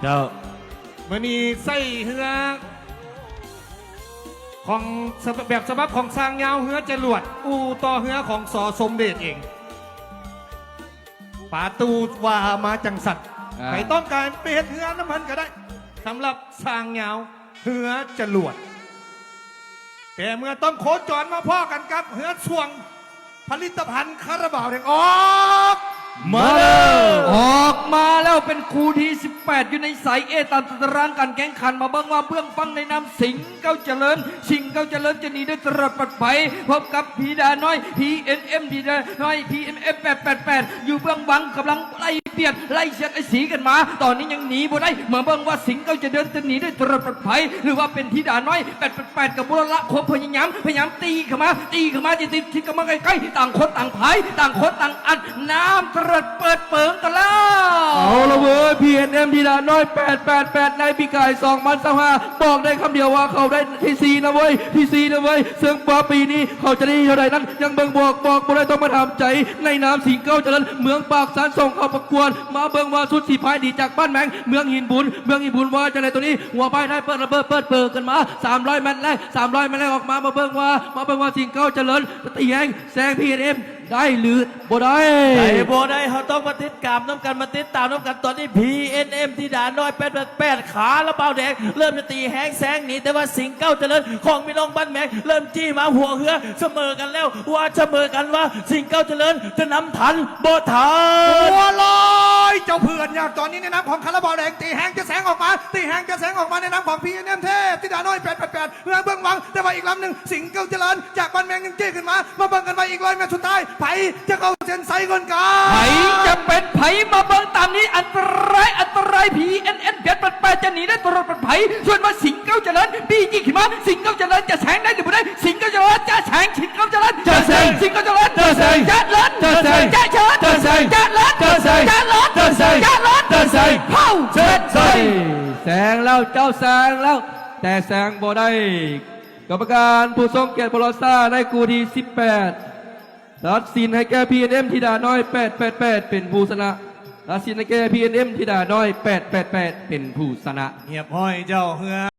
เจ้ามื่อนี้ใส่เหือของแบบฉบับของสร้างเงาเหือจรวดอูต่อเหือของสอสมเด็จเองป่าตูว่ามาจังสัตว์ใครต้องการไปเห็ดเหือน้ำมันก็ได้สำหรับสร้างเงาเหือจรวดแต่เมื่อต้องโคจรมาพ่อกันกับเหือช่วงผลิตภัณฑ์คาราบาวแดงออกมาแล้ว ออกมาแล้วเป็นคู่ที่18อยู่ในสายเอตามตารางการแข่งขันมาเบิ่งว่าเบื้องฟังในนามสิงห์เก้าเจริญสิงห์เก้าเจริญจะหนีได้ตลอดปลอดภัยพบกับพีดาน้อย PNM พีดาน้อย PMF 888อยู่เบื้องบังกำลังไล่เบียดไล่เสียดไอ้สีกันมาตอนนี้ยังหนีบ่ได้มาเบิ่งว่าสิงห์เก้าเจริญจะหนีได้ตลอดปลอดภัยหรือว่าเป็นพีดาน้อย888กับบุรละคบพยายามตีเข้ามาจะติดเข้ามาใกล้ๆต่างคนต่างพายต่างคนต่างอัดน้ำเปิดเปิงกันแล้วเอาละเว้ย PNM ทีละน้อย888ในปีกาย2025บอกได้คำเดียวว่าเขาได้ที่4นะเว้ยที่4นะเว้ยซึ่งปีนี้เขาจะได้เท่าไหร่นั้นยังเบิ่งบอกบ่ได้ต้องมาทำใจในน้ำสิงห์เก้าเจริญเมืองปากสารส่งเข้าประกวดมาเบิ่งว่าสุดสีพายดีจากบ้านแมงเมืองหินบุญว่าจะไหนตัวนี้หัวพายได้เปิดระเบิดเปิดกันมา300เมตรแรกออกมาเบิ่งว่าสิงห์เก้าเจริญตีแหงแซง PNMได้หรือบ่ได้บ่ได้เขาต้องมาติดตามน้ำกันมาติดตามน้ำกันตอนนี้ PNM ที่ด่านน้อย888ขาและเบาแดงเริ่มจะตีแห้งแซงหนีแต่ว่าสิงห์เก้าเจริญของพี่น้องบ้านแมงเริ่มจี้มาหัวเหือเสมอกันแล้วว่าเสมอกันว่าสิงห์เก้าเจริญจะนำทันบ่ทันหัวลอยเจ้าเพื่อนอยากตอนนี้ในน้ำของคาราบาวแดงตีแห้งจะแสงออกมาในน้ำของ PNM เทพที่ด่านน้อย888เพื่อเบื้องหวังแต่ว่าอีกลำหนึ่งสิงห์เก้าเจริญจากบ้านแมงยังจี้ขึ้นมาเบิ่งกันไปอีก100 เมตรสุดท้ายไผจะเข้าเส้นชัยก่อนกันไผจะเป็นไผมาเบิ่งตามนี้อันตราย PNM 888จะหนีได้ตลอดปลอดภัยส่วนว่าสิงห์เก้าเจริญดีจริงขึ้นมาสิงห์เก้าเจริญจะแสงได้หรือไม่ได้สิงห์เก้าเจริญจะแสงสิงห์เก้าเจริญจะแสงสิงห์เก้าเจริญจะแสงจะเลิศจะแสงจะเชิดจะแสงจะเลิศจะแสงจะเลิศจะแสงจะเลิศจะแสงเผาเชิดแสงแล้วเจ้าแสงแล้วแต่แสงบ่ได้กรรมการผู้ทรงเกียรติบรซ่าในกูที่18ตัดสินให้แก่ PNM ธิดาน้อย888เป็นผู้ชนะตัดสินให้แก่ PNM ธิดาน้อย888เป็นผู้ชนะเงียบห้อยเจ้าเหือ